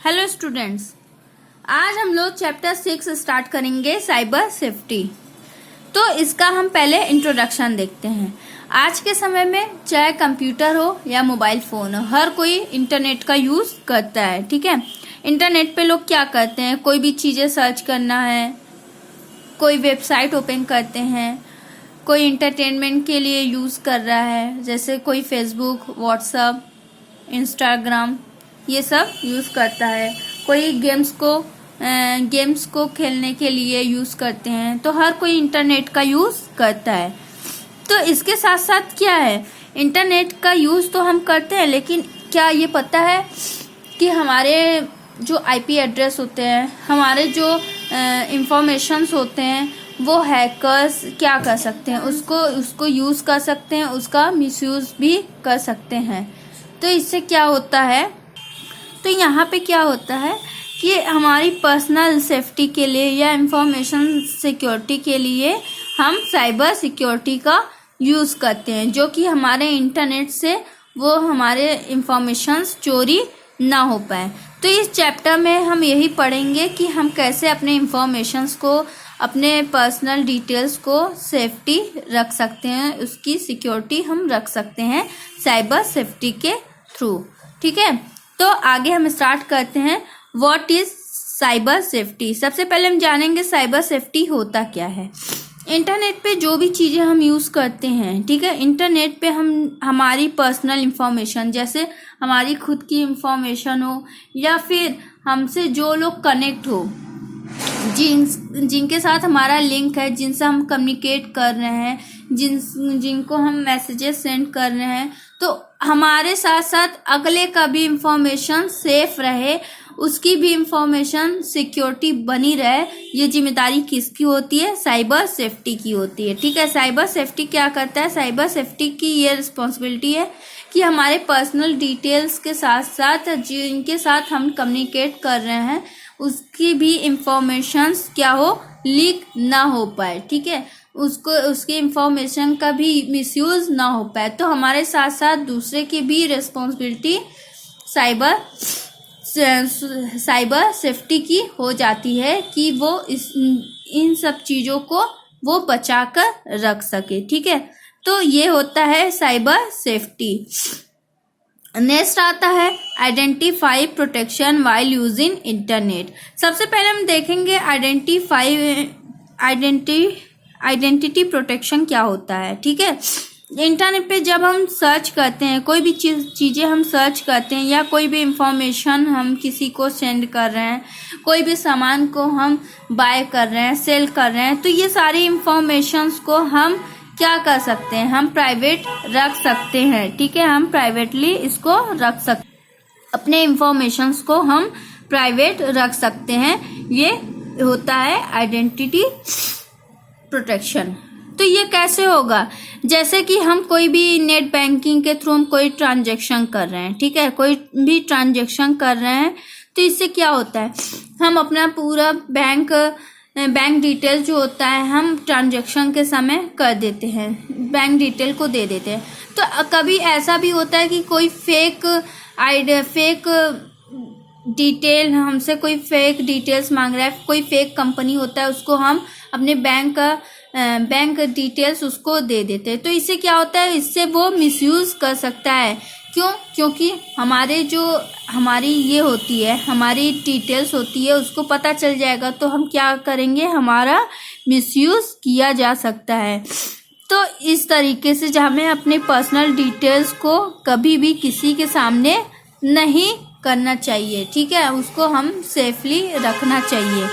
Hello students, आज हम लोग चैप्टर 6 स्टार्ट करेंगे साइबर सेफ्टी। तो इसका हम पहले इंट्रोडक्शन देखते हैं। आज के समय में चाहे कंप्यूटर हो या मोबाइल फोन हो, हर कोई इंटरनेट का यूज करता है। ठीक है, इंटरनेट पे लोग क्या करते हैं, कोई भी चीजें सर्च करना है, कोई वेबसाइट ओपन करते हैं, कोई इंटरटेनमेंट के लिए यूज कर रहा है, जैसे कोई फेसबुक, व्हाट्सएप, इंस्टाग्राम ये सब यूज करता है। कोई गेम्स को खेलने के लिए यूज करते हैं। तो हर कोई इंटरनेट का यूज करता है। तो इसके साथ साथ क्या है, इंटरनेट का यूज तो हम करते हैं, लेकिन क्या ये पता है कि हमारे जो आईपी एड्रेस होते हैं, हमारे जो इंफॉर्मेशंस होते हैं, वो हैकर्स क्या कर सकते हैं, उसको यूज कर सकते हैं, उसका मिसयूज भी कर सकते हैं। तो इससे क्या होता है, तो यहाँ पे क्या होता है कि हमारी पर्सनल सेफ्टी के लिए या इंफॉर्मेशन सिक्योरिटी के लिए हम साइबर सिक्योरिटी का यूज़ करते हैं, जो कि हमारे इंटरनेट से वो हमारे इंफॉर्मेशंस चोरी ना हो पाए। तो इस चैप्टर में हम यही पढ़ेंगे कि हम कैसे अपने इंफॉर्मेशंस को, अपने पर्सनल डिटेल्स को सेफ्टी रख सकते हैं, उसकी सिक्योरिटी हम रख सकते हैं साइबर सेफ्टी के थ्रू। ठीक है, तो आगे हम स्टार्ट करते हैं। What is cyber safety. सबसे पहले हम जानेंगे साइबर सेफ्टी होता क्या है। इंटरनेट पे जो भी चीज़ें हम यूज़ करते हैं, ठीक है, इंटरनेट पे हम हमारी पर्सनल इंफॉर्मेशन, जैसे हमारी खुद की इंफॉर्मेशन हो या फिर हमसे जो लोग कनेक्ट हो, जिनके साथ हमारा लिंक है, जिनसे हम कम्युनिकेट कर रहे हैं, जिनको हम मैसेजेस सेंड कर रहे हैं, तो हमारे साथ साथ अगले का भी इंफॉर्मेशन सेफ रहे, उसकी भी इंफॉर्मेशन सिक्योरिटी बनी रहे, ये जिम्मेदारी किसकी होती है, साइबर सेफ्टी की होती है। ठीक है, साइबर सेफ्टी क्या करता है, साइबर सेफ्टी की ये रिस्पॉन्सिबिलिटी है कि हमारे पर्सनल डिटेल्स के साथ साथ जिनके साथ हम कम्युनिकेट कर रहे हैं, उसकी भी इंफॉर्मेशंस क्या हो, लीक ना हो पाए। ठीक है, उसकी इंफॉर्मेशन का भी मिसयूज ना हो पाए। तो हमारे साथ साथ दूसरे की भी रिस्पॉन्सिबिलिटी साइबर सेफ्टी की हो जाती है कि वो इन सब चीज़ों को वो बचा कर रख सके। ठीक है, तो ये होता है साइबर सेफ्टी। नेक्स्ट आता है identify protection while using internet. सबसे पहले हम देखेंगे आइडेंटिटी प्रोटेक्शन क्या होता है। ठीक है, इंटरनेट पे जब हम सर्च करते हैं, कोई भी चीज़ें हम सर्च करते हैं, या कोई भी इंफॉर्मेशन हम किसी को सेंड कर रहे हैं, कोई भी सामान को हम बाय कर रहे हैं, सेल कर रहे हैं, तो ये सारी इंफॉर्मेशंस को हम क्या कर सकते हैं, हम प्राइवेट रख सकते हैं। ठीक है, हम प्राइवेटली इसको रख सकते, अपने इंफॉर्मेशंस को हम प्राइवेट रख सकते हैं। ये होता है आइडेंटिटी प्रोटेक्शन। तो ये कैसे होगा, जैसे कि हम कोई भी नेट बैंकिंग के थ्रू हम कोई ट्रांजैक्शन कर रहे हैं, ठीक है, कोई भी ट्रांजैक्शन कर रहे हैं, तो इससे क्या होता है, हम अपना पूरा बैंक डिटेल जो होता है हम ट्रांजैक्शन के समय कर देते हैं, बैंक डिटेल को दे देते हैं। तो कभी ऐसा भी होता है कि कोई फेक डिटेल, हमसे कोई फेक डिटेल्स मांग रहा है, कोई फेक कंपनी होता है, उसको हम अपने बैंक डिटेल्स उसको दे देते हैं। तो इससे क्या होता है, इससे वो मिसयूज कर सकता है। क्योंकि हमारी ये होती है, हमारी डिटेल्स होती है, उसको पता चल जाएगा, तो हम क्या करेंगे, हमारा मिसयूज किया जा सकता है। तो इस तरीके से हमें अपने पर्सनल डिटेल्स को कभी भी किसी के सामने नहीं करना चाहिए। ठीक है, उसको हम सेफली रखना चाहिए।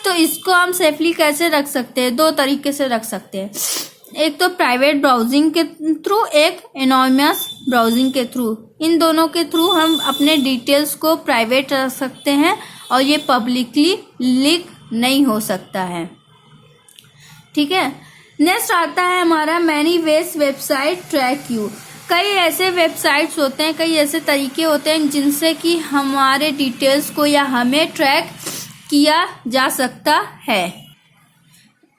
तो इसको हम सेफली कैसे रख सकते हैं, दो तरीके से रख सकते हैं। एक तो प्राइवेट ब्राउजिंग के थ्रू, एक एनोनिमस ब्राउजिंग के थ्रू। इन दोनों के थ्रू हम अपने डिटेल्स को प्राइवेट रख सकते हैं और ये पब्लिकली लीक नहीं हो सकता है। ठीक है, नेक्स्ट आता है हमारा many ways website track you. कई ऐसे वेबसाइट्स होते हैं, कई ऐसे तरीके होते हैं जिनसे कि हमारे डिटेल्स को या हमें ट्रैक किया जा सकता है,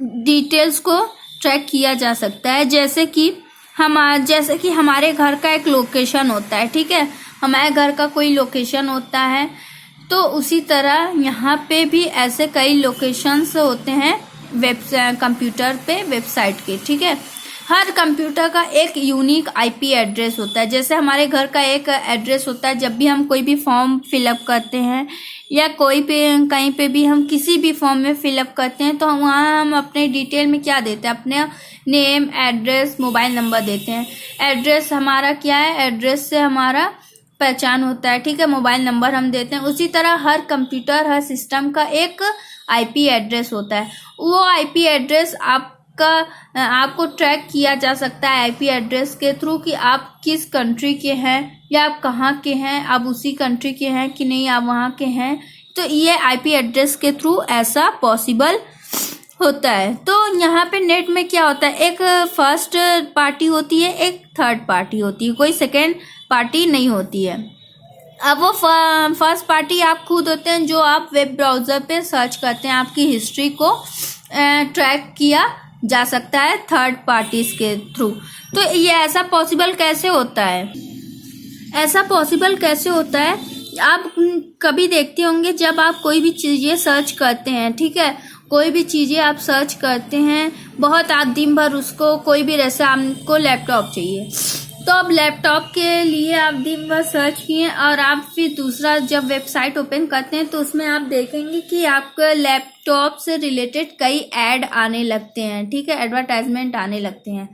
डिटेल्स को ट्रैक किया जा सकता है। जैसे कि हमारे घर का एक लोकेशन होता है, ठीक है, हमारे घर का कोई लोकेशन होता है, तो उसी तरह यहाँ पे भी ऐसे कई लोकेशंस होते हैं कंप्यूटर पे वेबसाइट के, ठीक है। हर कंप्यूटर का एक यूनिक आईपी एड्रेस होता है। जैसे हमारे घर का एक एड्रेस होता है, जब भी हम कोई भी फॉर्म फिलअप करते हैं या कोई पे कहीं पे भी हम किसी भी फॉर्म में फिलअप करते हैं, तो वहाँ हम अपने डिटेल में क्या देते हैं, अपने नेम, एड्रेस, मोबाइल नंबर देते हैं। एड्रेस हमारा क्या है, एड्रेस से हमारा पहचान होता है, ठीक है। मोबाइल नंबर हम देते हैं। उसी तरह हर कंप्यूटर, हर सिस्टम का एक आईपी एड्रेस होता है। वो आईपी एड्रेस आपको ट्रैक किया जा सकता है आईपी एड्रेस के थ्रू कि आप किस कंट्री के हैं या आप कहाँ के हैं, आप उसी कंट्री के हैं कि नहीं, आप वहाँ के हैं। तो ये आईपी एड्रेस के थ्रू ऐसा पॉसिबल होता है। तो यहाँ पे नेट में क्या होता है, एक फर्स्ट पार्टी होती है, एक थर्ड पार्टी होती है, कोई सेकेंड पार्टी नहीं होती है। अब वो फर्स्ट पार्टी आप खुद होते हैं, जो आप वेब ब्राउज़र पे सर्च करते हैं, आपकी हिस्ट्री को ट्रैक किया जा सकता है थर्ड पार्टीज के थ्रू। तो ये ऐसा पॉसिबल कैसे होता है, ऐसा पॉसिबल कैसे होता है, आप कभी देखते होंगे जब आप कोई भी चीज़ें सर्च करते हैं, ठीक है, कोई भी चीज़ें आप सर्च करते हैं बहुत, आप दिन भर उसको, कोई भी जैसे आपको लैपटॉप चाहिए, तो अब लैपटॉप के लिए आप दिन भर सर्च किए और आप फिर दूसरा जब वेबसाइट ओपन करते हैं तो उसमें आप देखेंगे कि आपका लैपटॉप से रिलेटेड कई ऐड आने लगते हैं, ठीक है, एडवर्टाइजमेंट आने लगते हैं।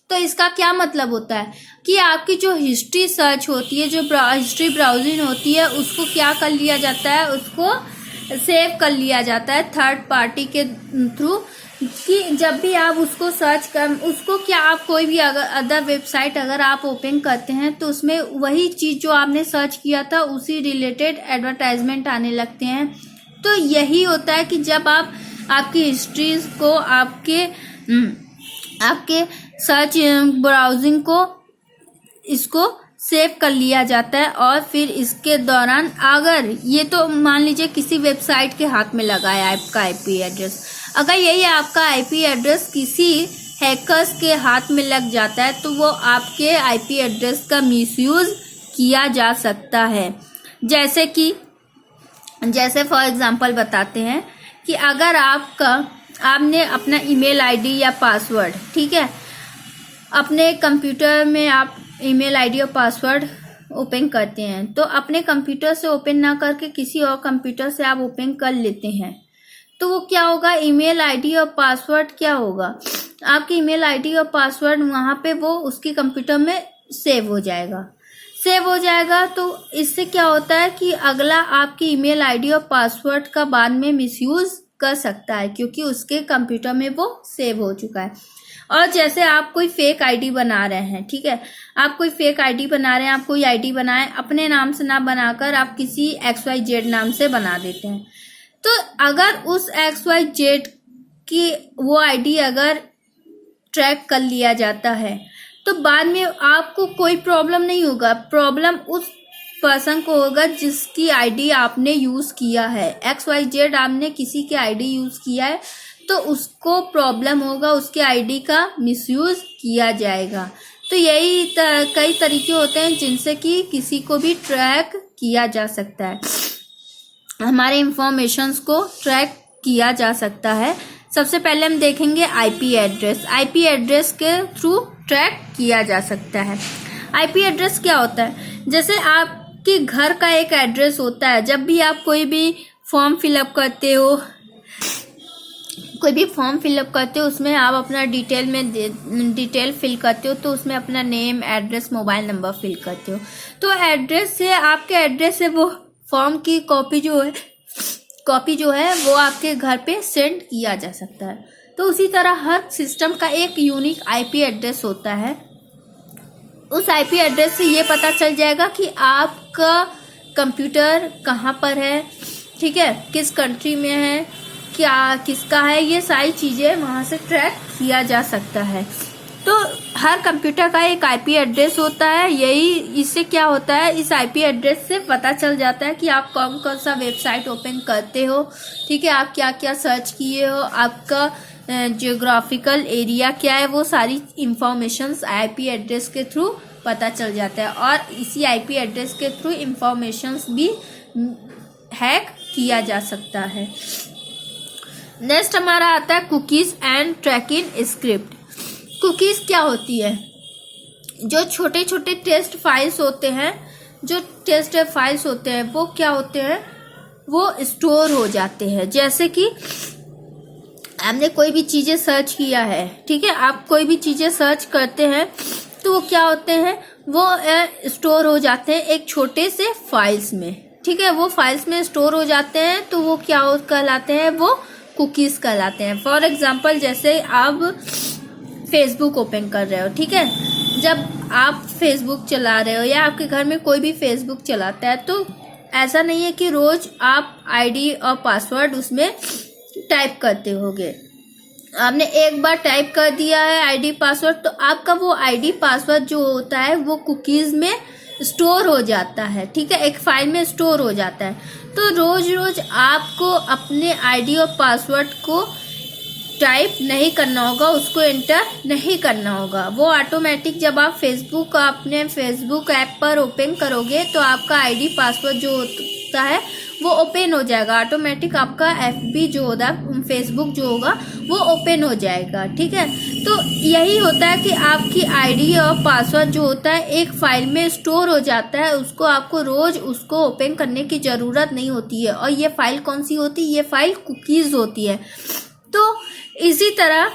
तो इसका क्या मतलब होता है कि आपकी जो हिस्ट्री सर्च होती है, जो हिस्ट्री ब्राउजिंग होती है, उसको क्या कर लिया जाता है, उसको सेव कर लिया जाता है थर्ड पार्टी के थ्रू, कि जब भी आप उसको सर्च कर, उसको क्या आप कोई भी अगर अदर वेबसाइट अगर आप ओपन करते हैं तो उसमें वही चीज़ जो आपने सर्च किया था उसी रिलेटेड एडवर्टाइजमेंट आने लगते हैं। तो यही होता है कि जब आप आपकी हिस्ट्रीज को, आपके सर्च ब्राउजिंग को, इसको सेव कर लिया जाता है और फिर इसके दौरान अगर ये, तो मान लीजिए किसी वेबसाइट के हाथ में लगा है आपका आईपी एड्रेस, अगर यही आपका आईपी एड्रेस किसी हैकर्स के हाथ में लग जाता है तो वो आपके आईपी एड्रेस का मिसयूज किया जा सकता है। जैसे फॉर एग्जांपल बताते हैं कि अगर आपने अपना ईमेल आईडी या पासवर्ड, ठीक है, अपने कंप्यूटर में आप ईमेल आईडी और पासवर्ड ओपन करते हैं, तो अपने कंप्यूटर से ओपन ना करके किसी और कंप्यूटर से आप ओपन कर लेते हैं, तो वो क्या होगा, ईमेल आईडी और पासवर्ड क्या होगा, आपकी ईमेल आईडी और पासवर्ड वहाँ पे वो उसकी कंप्यूटर में सेव हो जाएगा। तो इससे क्या होता है कि अगला आपकी ईमेल आईडी और पासवर्ड का बाद में मिसयूज कर सकता है, क्योंकि उसके कंप्यूटर में वो सेव हो चुका है। और जैसे आप कोई फेक आईडी बना रहे हैं, ठीक है, आप कोई फेक आईडी बना रहे हैं, आप कोई आईडी बनाएं, अपने नाम से ना बनाकर आप किसी XYZ नाम से बना देते हैं, तो अगर उस XYZ की वो आईडी अगर ट्रैक कर लिया जाता है तो बाद में आपको कोई प्रॉब्लम नहीं होगा, प्रॉब्लम उस पर्सन को होगा जिसकी आईडी आपने यूज़ किया है। XYZ आपने किसी की आईडी यूज़ किया है तो उसको प्रॉब्लम होगा, उसके आईडी का मिसयूज किया जाएगा। तो यही कई तरीके होते हैं जिनसे कि किसी को भी ट्रैक किया जा सकता है, हमारे इंफॉर्मेशंस को ट्रैक किया जा सकता है। सबसे पहले हम देखेंगे आईपी एड्रेस। आईपी एड्रेस के थ्रू ट्रैक किया जा सकता है। आईपी एड्रेस क्या होता है, जैसे आपके घर का एक एड्रेस होता है, जब भी आप कोई भी फॉर्म फिलअप करते हो, उसमें आप अपना डिटेल फिल करते हो, तो उसमें अपना name, address, mobile number fill करते हो। तो एड्रेस से, आपके एड्रेस से वो फॉर्म की कॉपी जो है वो आपके घर पे सेंड किया जा सकता है। तो उसी तरह हर सिस्टम का एक यूनिक आईपी एड्रेस होता है। उस आईपी एड्रेस से ये पता चल जाएगा कि आपका कंप्यूटर कहाँ पर है, ठीक है, किस कंट्री में है, क्या किसका है, ये सारी चीज़ें वहाँ से ट्रैक किया जा सकता है। तो हर कंप्यूटर का एक आईपी एड्रेस होता है। इससे क्या होता है, इस आईपी एड्रेस से पता चल जाता है कि आप कौन कौन सा वेबसाइट ओपन करते हो, ठीक है, आप क्या क्या सर्च किए हो, आपका जियोग्राफिकल एरिया क्या है, वो सारी इंफॉर्मेशंस आईपी एड्रेस के थ्रू पता चल जाता है। और इसी आईपी एड्रेस के थ्रू इंफॉर्मेशंस भी हैक किया जा सकता है। नेक्स्ट हमारा आता है cookies and tracking script. Cookies क्या होती है? जो छोटे छोटे टेस्ट फाइल्स होते हैं, वो क्या होते हैं, वो स्टोर हो जाते हैं। जैसे कि आपने कोई भी चीजें सर्च किया है, ठीक है, आप कोई भी चीजें सर्च करते हैं तो वो क्या होते हैं, वो स्टोर हो जाते हैं एक छोटे से फाइल्स में, ठीक है, वो फाइल्स में स्टोर हो जाते हैं। तो वो क्या कहलाते हैं, वो कुकीज कहलाते हैं। फॉर एग्जाम्पल, जैसे आप फेसबुक ओपन कर रहे हो, ठीक है, जब आप फेसबुक चला रहे हो या आपके घर में कोई भी फेसबुक चलाता है, तो ऐसा नहीं है कि रोज आप आईडी और पासवर्ड उसमें टाइप करते होगे। आपने एक बार टाइप कर दिया है आईडी पासवर्ड, तो आपका वो आईडी पासवर्ड जो होता है वो कुकीज में स्टोर हो जाता है, ठीक है, एक फाइल में स्टोर हो जाता है। तो रोज रोज आपको अपने आईडी और पासवर्ड को टाइप नहीं करना होगा, उसको एंटर नहीं करना होगा। वो ऑटोमेटिक जब आप अपने फेसबुक ऐप पर ओपन करोगे तो आपका आईडी पासवर्ड जो होता है वो ओपन हो जाएगा ऑटोमेटिक। आपका एफबी जो होगा, फेसबुक जो होगा, वो ओपन हो जाएगा, ठीक है। तो यही होता है कि आपकी आईडी और पासवर्ड जो होता है एक फाइल में स्टोर हो जाता है, उसको आपको रोज उसको ओपन करने की जरूरत नहीं होती है। और ये फाइल कौन सी होती है, ये फाइल कुकीज होती है। तो इसी तरह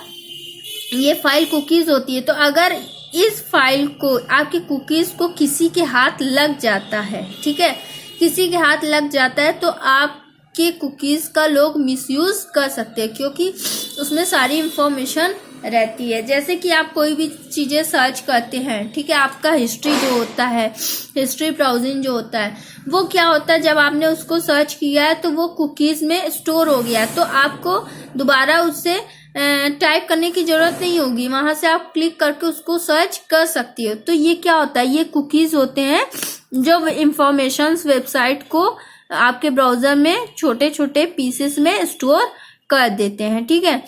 ये फाइल कुकीज होती है। तो अगर इस फाइल को, आपकी कुकीज को किसी के हाथ लग जाता है, ठीक है, किसी के हाथ लग जाता है, तो आपके कुकीज का लोग मिसयूज कर सकते हैं, क्योंकि उसमें सारी इंफॉर्मेशन रहती है। जैसे कि आप कोई भी चीजें सर्च करते हैं, ठीक है, आपका हिस्ट्री जो होता है, हिस्ट्री ब्राउजिंग जो होता है, वो क्या होता है, जब आपने उसको सर्च किया है तो वो कुकीज में स्टोर हो गया, तो आपको दोबारा उससे टाइप करने की जरूरत नहीं होगी, वहां से आप क्लिक करके उसको सर्च कर सकती हो। तो ये क्या होता है, ये कुकीज होते हैं जो इंफॉर्मेशन वेबसाइट को आपके ब्राउजर में छोटे छोटे पीसेस में स्टोर कर देते हैं, ठीक है।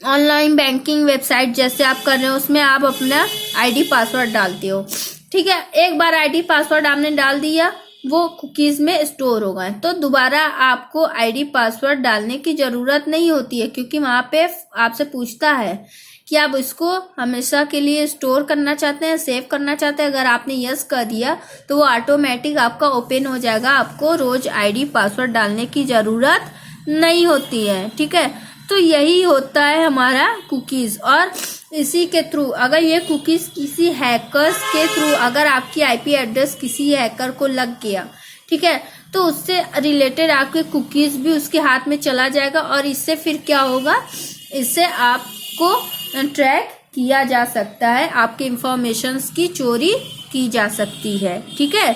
ऑनलाइन बैंकिंग वेबसाइट जैसे आप कर रहे हो, उसमें आप अपना आईडी पासवर्ड डालते हो, ठीक है, एक बार आईडी पासवर्ड आपने डाल दिया, वो कुकीज में स्टोर हो गए, तो दोबारा आपको आईडी पासवर्ड डालने की जरूरत नहीं होती है, क्योंकि वहां पे आपसे पूछता है कि आप इसको हमेशा के लिए स्टोर करना चाहते हैं, सेव करना चाहते हैं। अगर आपने यस कर दिया तो वो ऑटोमेटिक आपका ओपन हो जाएगा, आपको रोज आईडी पासवर्ड डालने की जरूरत नहीं होती है, ठीक है। तो यही होता है हमारा कुकीज। और इसी के थ्रू, अगर ये कुकीज किसी हैकर्स के थ्रू, अगर आपकी आईपी एड्रेस किसी हैकर को लग गया, ठीक है, तो उससे रिलेटेड आपके कुकीज भी उसके हाथ में चला जाएगा, और इससे फिर क्या होगा, इससे आपको ट्रैक किया जा सकता है, आपके इंफॉर्मेशंस की चोरी की जा सकती है, ठीक है।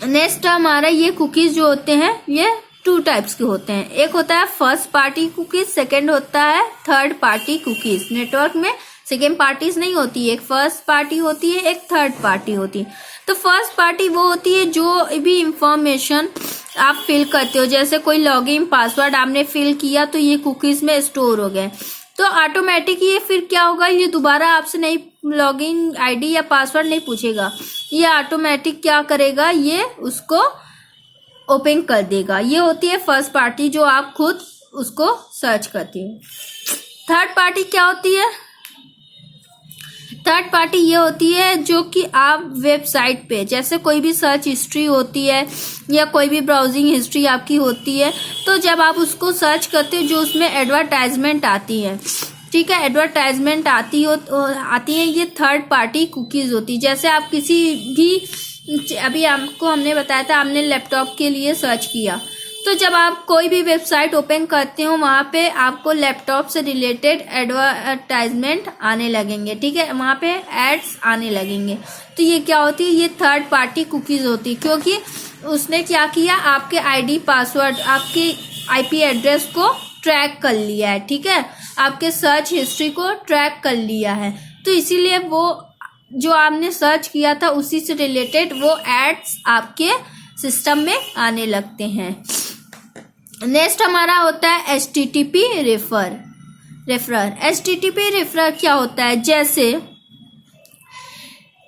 नेक्स्ट हमारा ये कुकीज जो होते हैं ये 2 टाइप्स के होते हैं। एक होता है फर्स्ट पार्टी कुकीज, सेकंड होता है थर्ड पार्टी कुकीज। नेटवर्क में सेकंड पार्टीज नहीं होती, एक फर्स्ट पार्टी होती है, एक थर्ड पार्टी होती है। तो फर्स्ट पार्टी वो होती है जो भी इंफॉर्मेशन आप फिल करते हो, जैसे कोई लॉगिन पासवर्ड आपने फिल किया तो ये कुकीज में स्टोर हो गए, तो ऑटोमेटिक ये फिर क्या होगा, ये दोबारा आपसे नहीं लॉगिन आईडी या पासवर्ड नहीं पूछेगा, ये ऑटोमेटिक क्या करेगा, ये उसको ओपन कर देगा। ये होती है फर्स्ट पार्टी जो आप खुद उसको सर्च करती है। थर्ड पार्टी क्या होती है, थर्ड पार्टी ये होती है जो कि आप वेबसाइट पे, जैसे कोई भी सर्च हिस्ट्री होती है या कोई भी ब्राउजिंग हिस्ट्री आपकी होती है, तो जब आप उसको सर्च करते हो जो उसमें एडवर्टाइजमेंट आती है, ठीक है, एडवर्टाइजमेंट आती है, ये थर्ड पार्टी कुकीज होती है। जैसे आप किसी भी, अभी आपको हमने बताया था, आपने लैपटॉप के लिए सर्च किया, तो जब आप कोई भी वेबसाइट ओपन करते हो वहां पे आपको लैपटॉप से रिलेटेड एडवर्टाइजमेंट आने लगेंगे, ठीक है, वहां पे एड्स आने लगेंगे। तो ये क्या होती है, ये थर्ड पार्टी कुकीज होती है, क्योंकि उसने क्या किया, आपके आईडी पासवर्ड, आपकी आईपी एड्रेस को ट्रैक कर लिया है, ठीक है, आपके सर्च हिस्ट्री को ट्रैक कर लिया है। तो इसीलिए वो जो आपने सर्च किया था उसी से रिलेटेड वो एड्स आपके सिस्टम में आने लगते हैं। नेक्स्ट हमारा होता है HTTP रेफरर। HTTP रेफरर क्या होता है, जैसे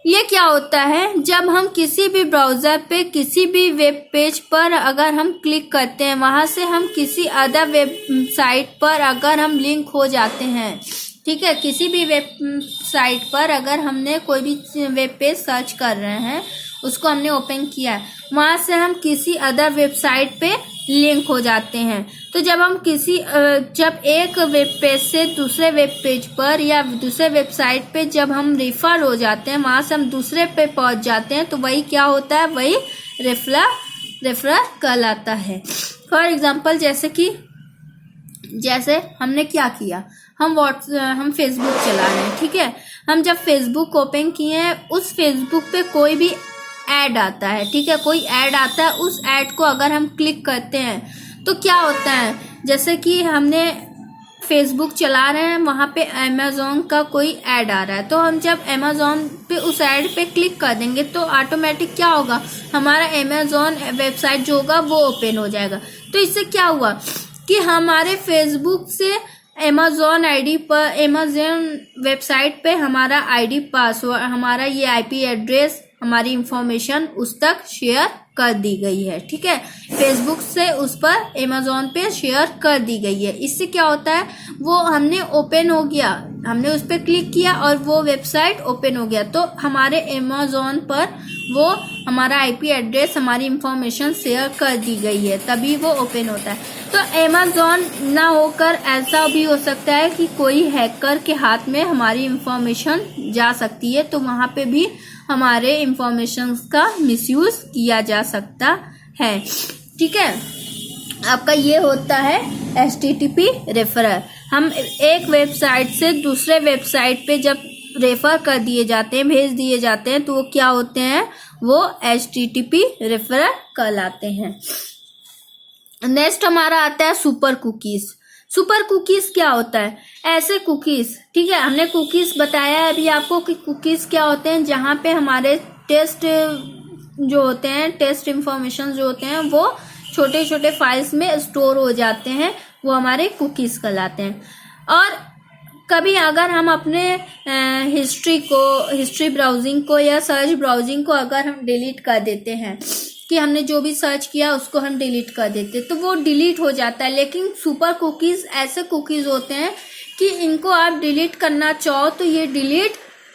ये क्या होता है, जब हम किसी भी ब्राउजर पे किसी भी वेब पेज पर अगर हम क्लिक करते हैं, वहां से हम किसी अदर वेबसाइट पर अगर हम लिंक हो जाते हैं, ठीक है, किसी भी वेबसाइट पर अगर हमने कोई भी वेब पेज सर्च कर रहे हैं, उसको हमने ओपन किया है, वहां से हम किसी अदर वेबसाइट पे लिंक हो जाते हैं। तो जब हम जब एक वेब पेज से दूसरे वेब पेज पर या दूसरे वेबसाइट पे जब हम रेफर हो जाते हैं, वहां से हम दूसरे पे पहुंच जाते हैं, तो वही क्या होता है, वही रेफरल कहलाता है। फॉर एग्जाम्पल जैसे हमने क्या किया, हम फेसबुक चला रहे हैं, ठीक है, हम जब फेसबुक ओपन किए हैं, उस फेसबुक पे कोई भी ऐड आता है, ठीक है, कोई ऐड आता है, उस ऐड को अगर हम क्लिक करते हैं तो क्या होता है, जैसे कि हमने फेसबुक चला रहे हैं, वहां पे अमेज़न का कोई ऐड आ रहा है, तो हम जब अमेज़न पे उस ऐड पे क्लिक कर देंगे तो ऑटोमेटिक क्या होगा, हमारा अमेज़न वेबसाइट जो होगा वो ओपन हो जाएगा। तो इससे क्या हुआ कि हमारे फेसबुक से अमेज़न आईडी पर, अमेज़न वेबसाइट पे हमारा आईडी पासवर्ड, हमारा ये आईपी एड्रेस, हमारी इंफॉर्मेशन उस तक शेयर कर दी गई है, ठीक है, फेसबुक से उस पर अमेज़न पे शेयर कर दी गई है। इससे क्या होता है, वो हमने ओपन हो गया, हमने उस पर क्लिक किया और वो वेबसाइट ओपन हो गया, तो हमारे अमेज़न पर वो हमारा आईपी एड्रेस, हमारी इंफॉर्मेशन शेयर कर दी गई है, तभी वो ओपन होता है। तो अमेज़न ना होकर ऐसा भी हो सकता है कि कोई हैकर के हाथ में हमारी इंफॉर्मेशन जा सकती है, तो वहां पे भी हमारे इंफॉर्मेशन का मिसयूज किया जा सकता है, ठीक है। आपका ये होता है HTTP रेफरल। हम एक वेबसाइट से दूसरे वेबसाइट पे जब रेफर कर दिए जाते हैं, भेज दिए जाते हैं, तो वो क्या होते हैं, वो HTTP रेफरल कहलाते हैं। नेक्स्ट हमारा आता है सुपर कुकीज। सुपर कुकीज क्या होता है, ऐसे कुकीज, ठीक है, हमने कुकीज बताया है अभी आपको कि कुकीज क्या होते हैं, जहाँ पे हमारे टेस्ट जो होते हैं, टेस्ट इंफॉर्मेशन जो होते हैं, वो छोटे छोटे फाइल्स में स्टोर हो जाते हैं, वो हमारे कुकीज कहलाते हैं। और कभी अगर हम अपने हिस्ट्री ब्राउजिंग को या सर्च ब्राउजिंग को अगर हम डिलीट कर देते हैं, कि हमने जो भी सर्च किया उसको हम डिलीट कर देते, तो वो डिलीट हो जाता है। लेकिन सुपर कुकीज ऐसे कुकीज होते हैं कि इनको आप डिलीट करना चाहो तो ये डिलीट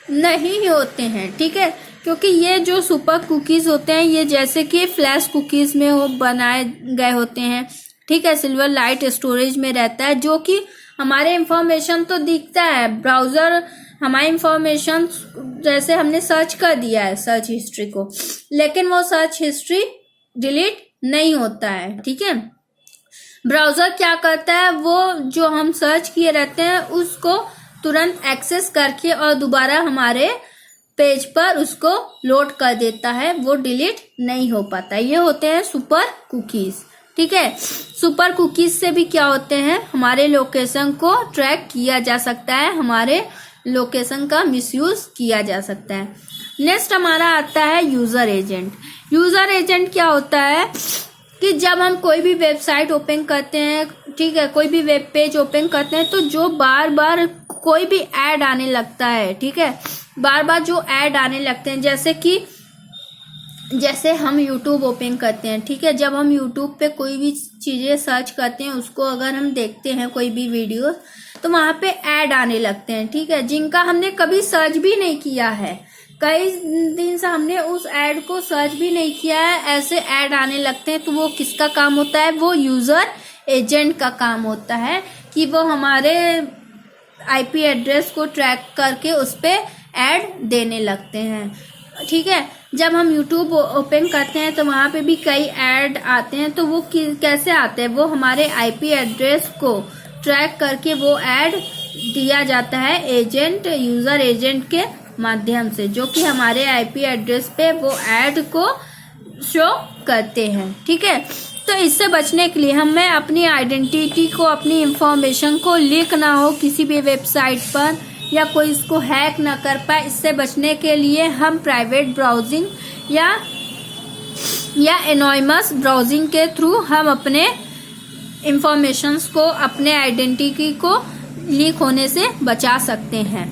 नहीं होते हैं, ठीक है, क्योंकि ये जो सुपर कुकीज होते हैं, ये जैसे कि फ्लैश कुकीज में वो बनाए गए होते हैं, ठीक है, सिल्वर लाइट स्टोरेज में रहता है, जो कि हमारे इंफॉर्मेशन तो दिखता है, ब्राउजर हमारी इंफॉर्मेशन जैसे हमने सर्च कर दिया है सर्च हिस्ट्री को, लेकिन वो सर्च हिस्ट्री डिलीट नहीं होता है, ठीक है। ब्राउजर क्या करता है, वो जो हम सर्च किए रहते हैं उसको तुरंत एक्सेस करके और दोबारा हमारे पेज पर उसको लोड कर देता है, वो डिलीट नहीं हो पाता। ये होते हैं सुपर कुकीज, ठीक है। सुपर कुकीज से भी क्या होते हैं, हमारे लोकेशन को ट्रैक किया जा सकता है, हमारे लोकेशन का मिसयूज किया जा सकता है। नेक्स्ट हमारा आता है यूजर एजेंट। यूजर एजेंट क्या होता है कि जब हम कोई भी वेबसाइट ओपन करते हैं, ठीक है, कोई भी वेब पेज ओपन करते हैं, तो जो बार बार कोई भी ऐड आने लगता है, ठीक है, बार बार जो ऐड आने लगते हैं, जैसे हम YouTube ओपन करते हैं, ठीक है, जब हम YouTube पे कोई भी चीजें सर्च करते हैं, उसको अगर हम देखते हैं कोई भी वीडियो, तो वहां पे ऐड आने लगते हैं, ठीक है, जिनका हमने कभी सर्च भी नहीं किया है, कई दिन से हमने उस ऐड को सर्च भी नहीं किया है, ऐसे ऐड आने लगते हैं। तो वो किसका काम होता है, वो यूजर एजेंट का काम होता है कि वो हमारे IP एड्रेस को ट्रैक करके उस पे ऐड देने लगते हैं, ठीक है। जब हम YouTube ओपन करते हैं तो वहाँ पे भी कई ऐड आते हैं, तो वो कैसे आते हैं, वो हमारे IP एड्रेस को ट्रैक करके वो ऐड दिया जाता है यूजर एजेंट के माध्यम से, जो कि हमारे IP एड्रेस पे वो ऐड को शो करते हैं, ठीक है। तो इससे बचने के लिए हमें अपनी आइडेंटिटी को, अपनी इंफॉर्मेशन को लीक ना हो किसी भी वेबसाइट पर, या कोई इसको हैक ना कर पाए, इससे बचने के लिए हम प्राइवेट ब्राउजिंग या एनोनिमस ब्राउजिंग के थ्रू हम अपने इंफॉर्मेशंस को, अपने आइडेंटिटी को लीक होने से बचा सकते हैं।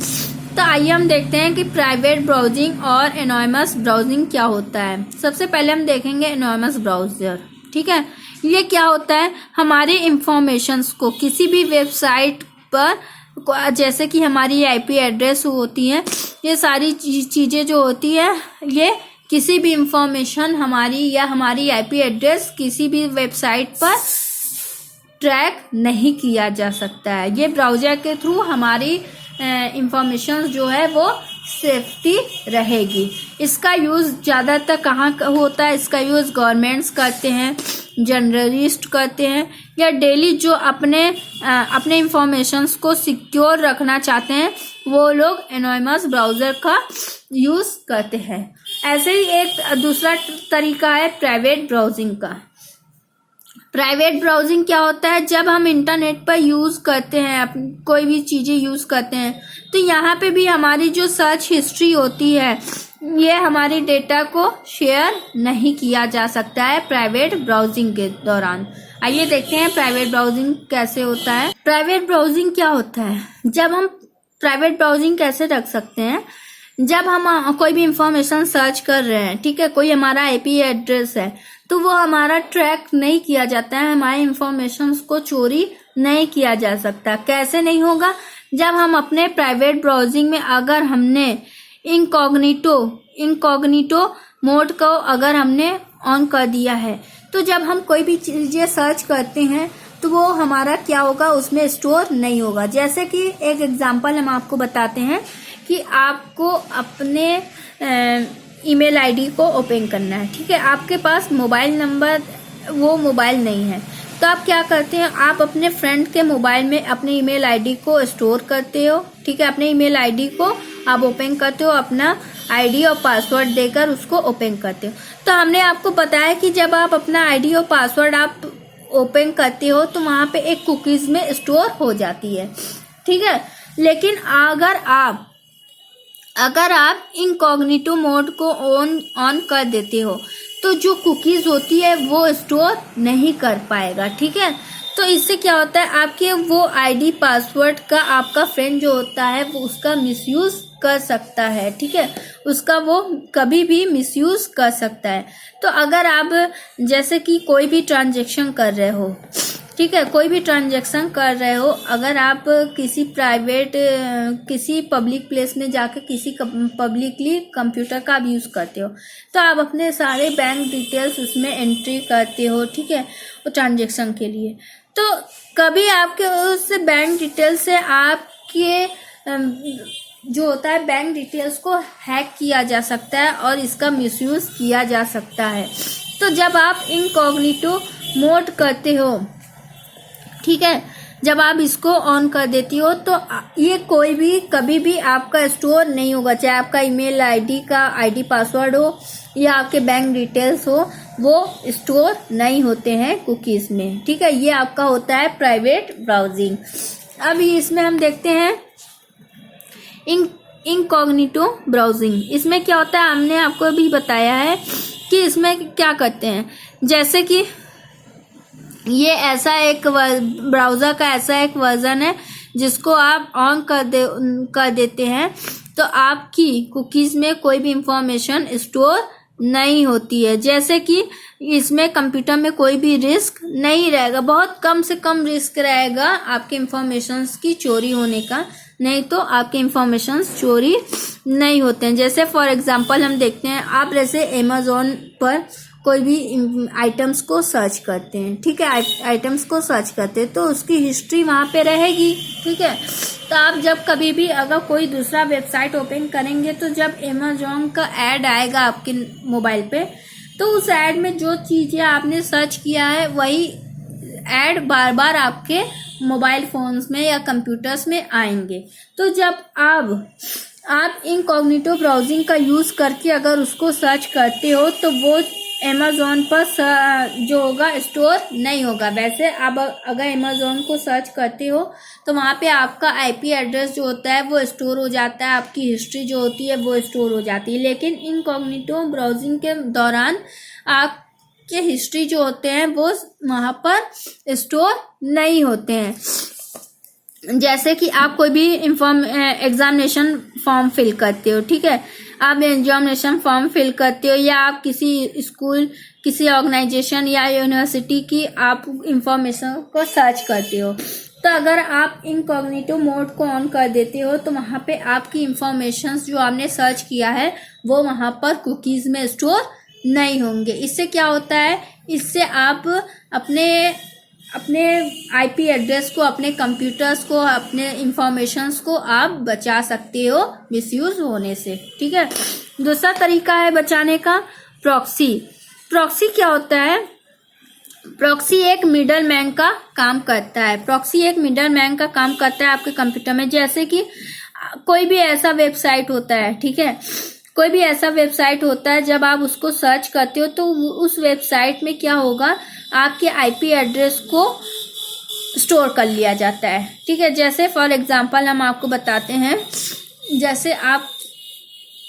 तो आइए हम देखते हैं कि प्राइवेट ब्राउजिंग और एनोनिमस ब्राउजिंग क्या होता है। सबसे पहले हम देखेंगे एनोनिमस ब्राउजर। ठीक है, ये क्या होता है, हमारी इंफॉर्मेशंस को किसी भी वेबसाइट पर, जैसे कि हमारी आईपी एड्रेस होती है, ये सारी चीज़ें जो होती है, ये किसी भी इंफॉर्मेशन हमारी या हमारी आईपी एड्रेस किसी भी वेबसाइट पर ट्रैक नहीं किया जा सकता है। ये ब्राउज़र के थ्रू हमारी इंफॉर्मेशन जो है वो सेफ्टी रहेगी। इसका यूज़ ज़्यादातर कहाँ होता है, इसका यूज़ गवर्नमेंट्स करते हैं, जर्नलिस्ट करते हैं, या डेली जो अपने इंफॉर्मेशंस को सिक्योर रखना चाहते हैं वो लोग एनोनिमस ब्राउज़र का यूज़ करते हैं। ऐसे ही एक दूसरा तरीका है प्राइवेट ब्राउजिंग का। प्राइवेट ब्राउजिंग क्या होता है, जब हम इंटरनेट पर यूज़ करते हैं, कोई भी चीज़ें यूज़ करते हैं, तो यहाँ पे भी हमारी जो सर्च हिस्ट्री होती है, ये हमारी डेटा को शेयर नहीं किया जा सकता है प्राइवेट ब्राउजिंग के दौरान। आइए देखते हैं प्राइवेट ब्राउजिंग कैसे होता है। प्राइवेट ब्राउजिंग क्या होता है, जब हम प्राइवेट ब्राउजिंग कैसे रख सकते हैं, जब हम कोई भी इंफॉर्मेशन सर्च कर रहे हैं, ठीक है, कोई हमारा आईपी एड्रेस है, तो वो हमारा ट्रैक नहीं किया जाता है, हमारे इंफॉर्मेशंस को चोरी नहीं किया जा सकता। कैसे नहीं होगा, जब हम अपने प्राइवेट ब्राउजिंग में अगर हमने इनकॉग्निटो मोड को अगर हमने ऑन कर दिया है, तो जब हम कोई भी चीज़ें सर्च करते हैं तो वो हमारा क्या होगा, उसमें स्टोर नहीं होगा। जैसे कि एक एग्जांपल हम आपको बताते हैं कि आपको अपने ईमेल आईडी को ओपन करना है, ठीक है, आपके पास मोबाइल नंबर वो मोबाइल नहीं है, तो आप क्या करते हैं, आप अपने फ्रेंड के मोबाइल में अपने ईमेल आईडी को स्टोर करते हो, ठीक है, अपने ईमेल आईडी को आप ओपन करते हो, अपना आईडी और पासवर्ड देकर उसको ओपन करते हो। तो हमने आपको बताया कि जब आप अपना आईडी और पासवर्ड आप ओपन करते हो तो वहाँ पे एक कुकीज़ में स्टोर हो जाती है, ठीक है। लेकिन अगर आप इनकॉग्निटो मोड को ऑन कर देते हो तो जो कुकीज़ होती है वो स्टोर नहीं कर पाएगा, ठीक है। तो इससे क्या होता है, आपके वो आईडी पासवर्ड का आपका फ्रेंड जो होता है वो उसका मिसयूज़ कर सकता है, ठीक है, उसका वो कभी भी मिसयूज़ कर सकता है। तो अगर आप जैसे कि कोई भी ट्रांजैक्शन कर रहे हो, ठीक है, कोई भी ट्रांजैक्शन कर रहे हो, अगर आप किसी पब्लिक प्लेस में जाकर किसी पब्लिकली कंप्यूटर का आप यूज़ करते हो, तो आप अपने सारे बैंक डिटेल्स उसमें एंट्री करते हो, ठीक है, वो ट्रांजैक्शन के लिए। तो कभी आपके उस बैंक डिटेल से आपके जो होता है बैंक डिटेल्स को हैक किया जा सकता है और इसका मिसयूज़ किया जा सकता है। तो जब आप इनकॉग्निटो मोड करते हो, ठीक है, जब आप इसको ऑन कर देती हो तो ये कोई भी कभी भी आपका स्टोर नहीं होगा, चाहे आपका ईमेल आईडी का आईडी पासवर्ड हो या आपके बैंक डिटेल्स हो, वो स्टोर नहीं होते हैं कुकीज़ में, ठीक है। ये आपका होता है प्राइवेट ब्राउजिंग। अब इसमें हम देखते हैं इनकॉग्निटो ब्राउजिंग। इसमें क्या होता है, हमने आपको भी बताया है कि इसमें क्या करते हैं, जैसे कि ये ऐसा एक ब्राउज़र का ऐसा एक वर्जन है जिसको आप ऑन कर देते हैं तो आपकी कुकीज़ में कोई भी इंफॉर्मेशन स्टोर नहीं होती है। जैसे कि इसमें कंप्यूटर में कोई भी रिस्क नहीं रहेगा, बहुत कम से कम रिस्क रहेगा आपके इंफॉर्मेशंस की चोरी होने का, नहीं तो आपके इंफॉर्मेशंस चोरी नहीं होते हैं। जैसे फॉर एग्जांपल हम देखते हैं, आप जैसे अमेज़ॉन पर कोई भी आइटम्स को सर्च करते हैं, ठीक है, आइटम्स को सर्च करते हैं तो उसकी हिस्ट्री वहाँ पे रहेगी, ठीक है। तो आप जब कभी भी अगर कोई दूसरा वेबसाइट ओपन करेंगे तो जब अमेज़ॉन का ऐड आएगा आपके मोबाइल पे, तो उस ऐड में जो चीज़ें आपने सर्च किया है वही ऐड बार बार आपके मोबाइल फोन्स में या कंप्यूटर्स में आएंगे। तो जब आप इनकॉग्निटो ब्राउजिंग का यूज़ करके अगर उसको सर्च करते हो तो वो अमेज़ॉन पर जो होगा स्टोर नहीं होगा। वैसे आप अगर अमेज़ॉन को सर्च करते हो तो वहाँ पे आपका आईपी एड्रेस जो होता है वो स्टोर हो जाता है, आपकी हिस्ट्री जो होती है वो स्टोर हो जाती है। लेकिन इनकॉग्निटो ब्राउजिंग के दौरान आपके हिस्ट्री जो होते हैं वो वहाँ पर स्टोर नहीं होते हैं। जैसे कि आप कोई भी एग्जामिनेशन फॉर्म फिल करते हो, ठीक है, आप एग्जामिनेशन फॉर्म फिल करते हो या आप किसी स्कूल, किसी ऑर्गेनाइजेशन या यूनिवर्सिटी की आप इंफॉर्मेशन को सर्च करते हो, तो अगर आप इनकॉग्निटो मोड को ऑन कर देते हो तो वहाँ पे आपकी इंफॉर्मेशन जो आपने सर्च किया है वो वहाँ पर कुकीज़ में स्टोर नहीं होंगे। इससे क्या होता है, इससे आप अपने आईपी एड्रेस को, अपने कंप्यूटर्स को, अपने इंफॉर्मेशंस को आप बचा सकते हो मिसयूज होने से, ठीक है। दूसरा तरीका है बचाने का, प्रॉक्सी। प्रॉक्सी क्या होता है, प्रॉक्सी एक मिडल मैन का काम करता है। प्रॉक्सी एक मिडल मैन का काम करता है आपके कंप्यूटर में। जैसे कि कोई भी ऐसा वेबसाइट होता है, ठीक है, कोई भी ऐसा वेबसाइट होता है, जब आप उसको सर्च करते हो तो उस वेबसाइट में क्या होगा, आपके आईपी एड्रेस को स्टोर कर लिया जाता है, ठीक है। जैसे फॉर एग्जांपल हम आपको बताते हैं, जैसे आप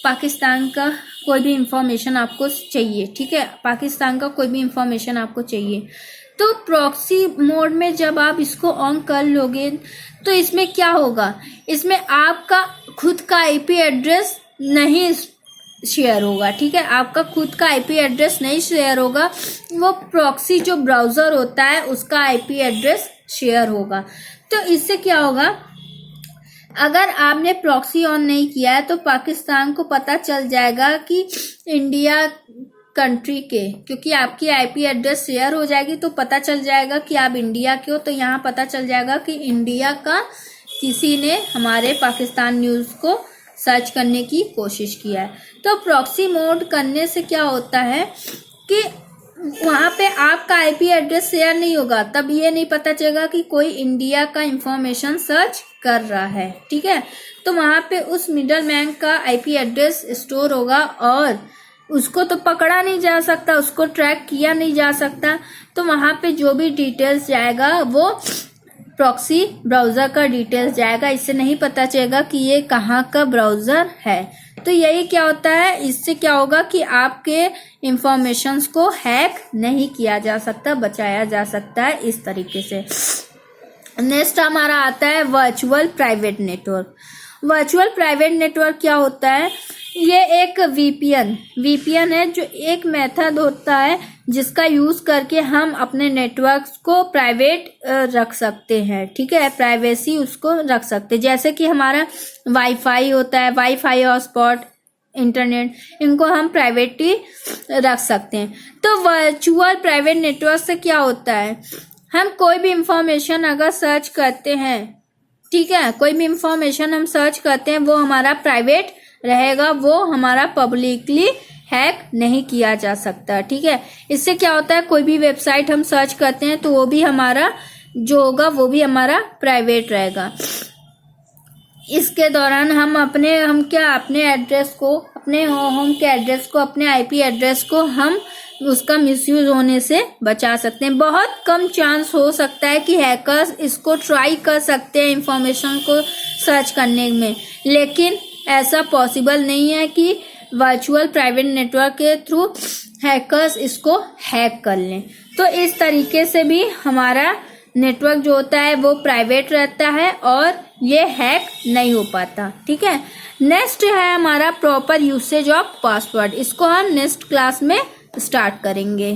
पाकिस्तान का कोई भी इंफॉर्मेशन आपको चाहिए, ठीक है, पाकिस्तान का कोई भी इंफॉर्मेशन आपको चाहिए, तो प्रॉक्सी मोड में जब आप इसको ऑन कर लोगे तो इसमें क्या होगा, इसमें आपका खुद का आईपी एड्रेस नहीं शेयर होगा, ठीक है, आपका खुद का आईपी एड्रेस नहीं शेयर होगा, वो प्रॉक्सी जो ब्राउजर होता है उसका आईपी एड्रेस शेयर होगा। तो इससे क्या होगा, अगर आपने प्रॉक्सी ऑन नहीं किया है तो पाकिस्तान को पता चल जाएगा कि इंडिया कंट्री के, क्योंकि आपकी आईपी एड्रेस शेयर हो जाएगी तो पता चल जाएगा कि आप इंडिया के हो, तो यहाँ पता चल जाएगा कि इंडिया का किसी ने हमारे पाकिस्तान न्यूज़ को सर्च करने की कोशिश किया है। तो प्रॉक्सी मोड करने से क्या होता है कि वहाँ पे आपका आईपी एड्रेस शेयर नहीं होगा, तब ये नहीं पता चलेगा कि कोई इंडिया का इंफॉर्मेशन सर्च कर रहा है, ठीक है। तो वहाँ पे उस मिडल मैन का आईपी एड्रेस स्टोर होगा और उसको तो पकड़ा नहीं जा सकता, उसको ट्रैक किया नहीं जा सकता, तो वहाँ पे जो भी डिटेल्स जाएगा वो प्रॉक्सी ब्राउज़र का डिटेल्स जाएगा, इससे नहीं पता चलेगा कि ये कहाँ का ब्राउज़र है। तो यही क्या होता है, इससे क्या होगा कि आपके इंफॉर्मेशंस को हैक नहीं किया जा सकता, बचाया जा सकता है इस तरीके से। नेक्स्ट हमारा आता है virtual private network. Virtual private network क्या होता है, ये एक वीपीएन है, जो एक मेथड होता है जिसका यूज करके हम अपने नेटवर्क्स को प्राइवेट रख सकते हैं, ठीक है, प्राइवेसी उसको रख सकते हैं। जैसे कि हमारा वाईफाई होता है, वाईफाई हॉटस्पॉट, इंटरनेट, इनको हम प्राइवेटली रख सकते हैं। तो वर्चुअल प्राइवेट नेटवर्क से क्या होता है, हम कोई भी इंफॉर्मेशन अगर सर्च करते हैं, ठीक है, कोई भी इंफॉर्मेशन हम सर्च करते हैं वो हमारा प्राइवेट रहेगा, वो हमारा पब्लिकली हैक नहीं किया जा सकता, ठीक है। इससे क्या होता है, कोई भी वेबसाइट हम सर्च करते हैं तो वो भी हमारा जो होगा वो भी हमारा प्राइवेट रहेगा। इसके दौरान हम अपने एड्रेस को, अपने होम के एड्रेस को, अपने आईपी एड्रेस को हम उसका मिसयूज होने से बचा सकते हैं। बहुत कम चांस हो सकता है कि हैकर्स इसको ट्राई कर सकते हैं इंफॉर्मेशन को सर्च करने में, लेकिन ऐसा पॉसिबल नहीं है कि वर्चुअल प्राइवेट नेटवर्क के थ्रू हैकर्स इसको हैक कर लें। तो इस तरीके से भी हमारा नेटवर्क जो होता है वो प्राइवेट रहता है और ये हैक नहीं हो पाता, ठीक है। नेक्स्ट है हमारा प्रॉपर यूसेज ऑफ पासवर्ड। इसको हम नेक्स्ट क्लास में स्टार्ट करेंगे।